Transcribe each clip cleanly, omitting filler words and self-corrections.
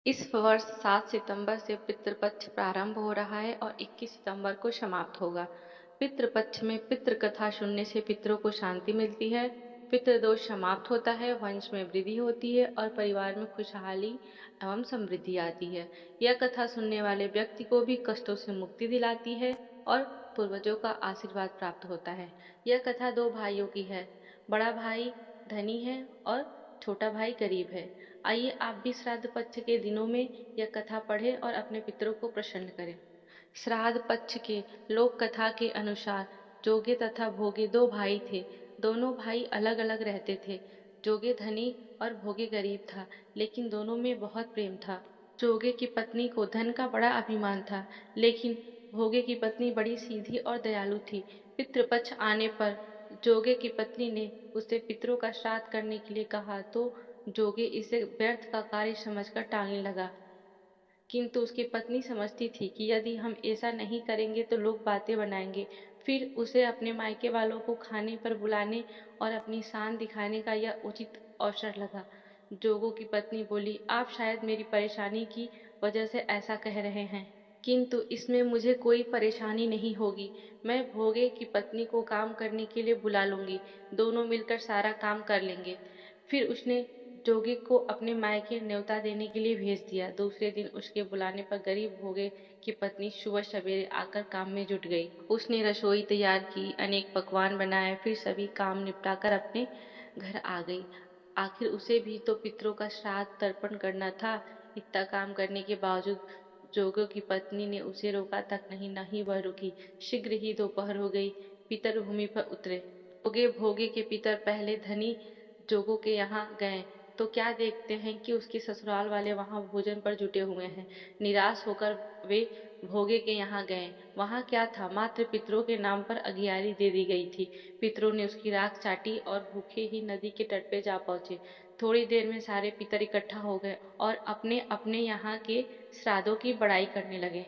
इस वर्ष 7 सितंबर से पितृपक्ष प्रारंभ हो रहा है और 21 सितंबर को समाप्त होगा। पितृपक्ष में पितृ कथा सुनने से पितरों को शांति मिलती है, पितृदोष समाप्त होता है, वंश में वृद्धि होती है और परिवार में खुशहाली एवं समृद्धि आती है। यह कथा सुनने वाले व्यक्ति को भी कष्टों से मुक्ति दिलाती है और पूर्वजों का आशीर्वाद प्राप्त होता है। यह कथा दो भाइयों की है। बड़ा भाई धनी है और छोटा भाई गरीब है। आइए आप भी श्राद्ध पक्ष के दिनों में यह कथा पढ़ें और अपने पितरों को प्रसन्न करें। श्राद्ध पक्ष के लोक कथा के अनुसार जोगे तथा भोगे दो भाई थे। दोनों भाई अलग अलग रहते थे। जोगे धनी और भोगे गरीब था, लेकिन दोनों में बहुत प्रेम था। जोगे की पत्नी को धन का बड़ा अभिमान था, लेकिन भोगे की पत्नी बड़ी सीधी और दयालु थी। पितृपक्ष आने पर जोगे की पत्नी ने उसे पितरों का श्राद्ध करने के लिए कहा तो जोगे इसे व्यर्थ का कार्य समझकर टालने लगा। किंतु उसकी पत्नी समझती थी कि यदि हम ऐसा नहीं करेंगे तो लोग बातें बनाएंगे। फिर उसे अपने मायके वालों को खाने पर बुलाने और अपनी शान दिखाने का यह उचित अवसर लगा। जोगो की पत्नी बोली, आप शायद मेरी परेशानी की वजह से ऐसा कह रहे हैं, किंतु इसमें मुझे कोई परेशानी नहीं होगी। मैं भोगे की पत्नी को काम करने के लिए बुला लूंगी, दोनों मिलकर सारा काम कर लेंगे। फिर उसने जोगे को अपने मायके न्योता देने के लिए भेज दिया। दूसरे दिन उसके बुलाने पर गरीब भोगे की पत्नी सुबह सवेरे आकर काम में जुट गई। उसने रसोई तैयार की, अनेक पकवान बनाए, फिर सभी काम निपटाकर अपने घर आ गई। आखिर उसे भी तो पितरों का श्राद्ध तर्पण करना था। इतना काम करने के बावजूद जोगो की पत्नी ने उसे रोका तक नहीं वह रुकी। शीघ्र ही दोपहर हो गई। पितर भूमि पर उतरे। जोगे भोगे के पितर पहले धनी जोगो के यहाँ गए तो क्या देखते हैं कि उसके ससुराल वाले वहां भोजन पर जुटे हुए हैं। निराश होकर वे भोगे के यहाँ गए। वहां क्या था, मात्र पितरों के नाम पर अगियारी दे दी गई थी। पितरों ने उसकी राख चाटी और भूखे ही नदी के तट पे जा पहुंचे। थोड़ी देर में सारे पितर इकट्ठा हो गए और अपने अपने यहाँ के श्राद्धों की बड़ाई करने लगे।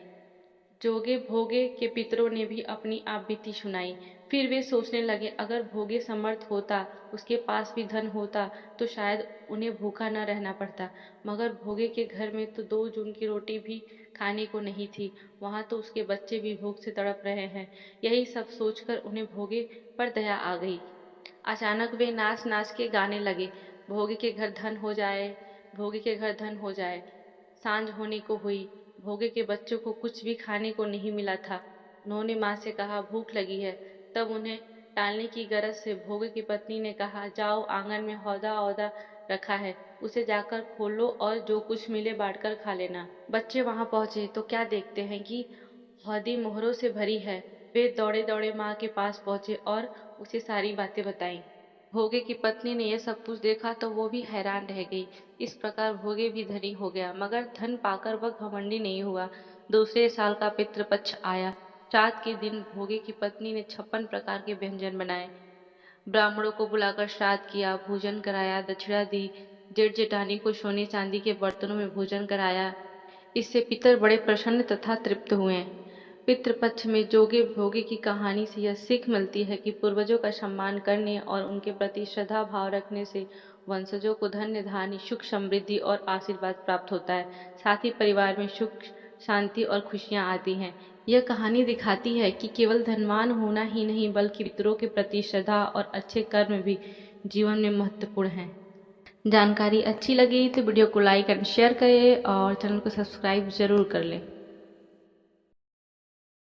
जोगे भोगे के पितरों ने भी अपनी आप बीती सुनाई। फिर वे सोचने लगे, अगर भोगे समर्थ होता, उसके पास भी धन होता, तो शायद उन्हें भूखा न रहना पड़ता। मगर भोगे के घर में तो 2 जून की रोटी भी खाने को नहीं थी। वहां तो उसके बच्चे भी भूख से तड़प रहे हैं। यही सब सोचकर उन्हें भोगे पर दया आ गई। अचानक वे नाच नाच के गाने लगे, भोगे के घर धन हो जाए, भोगे के घर धन हो जाए। सांझ होने को हुई। भोगे के बच्चों को कुछ भी खाने को नहीं मिला था। उन्होंने माँ से कहा, भूख लगी है। तब उन्हें टालने की गरज से भोगे की पत्नी ने कहा, जाओ, आंगन में हौदा औदा रखा है, उसे जाकर खोलो और जो कुछ मिले बांटकर खा लेना। बच्चे वहां पहुंचे तो क्या देखते हैं कि हौदी मोहरों से भरी है। वे दौड़े दौड़े माँ के पास पहुंचे और उसे सारी बातें बताईं। भोगे की पत्नी ने यह सब कुछ देखा तो वो भी हैरान रह गई। इस प्रकार भोगे भी धनी हो गया, मगर धन पाकर वह घमंडी नहीं हुआ। दूसरे साल का पितृपक्ष आया। श्राद्ध के दिन भोगे की पत्नी ने 56 प्रकार के व्यंजन बनाए। ब्राह्मणों को बुलाकर श्राद्ध किया, भोजन कराया, दक्षिणा दी। जेठ जेठानी को सोने चांदी के बर्तनों में भोजन कराया। इससे पितर बड़े प्रसन्न तथा तृप्त हुए। पितृपक्ष में जोगे भोगे की कहानी से यह सीख मिलती है कि पूर्वजों का सम्मान करने और उनके प्रति श्रद्धा भाव रखने से वंशजों को धन्य धान्य, सुख समृद्धि और आशीर्वाद प्राप्त होता है। साथ ही परिवार में सुख, शांति और खुशियां आती हैं। यह कहानी दिखाती है कि केवल धनवान होना ही नहीं, बल्कि पितरों के प्रति श्रद्धा और अच्छे कर्म भी जीवन में महत्वपूर्ण हैं। जानकारी अच्छी लगी तो वीडियो को लाइक एंड शेयर करें और चैनल को सब्सक्राइब जरूर कर लें।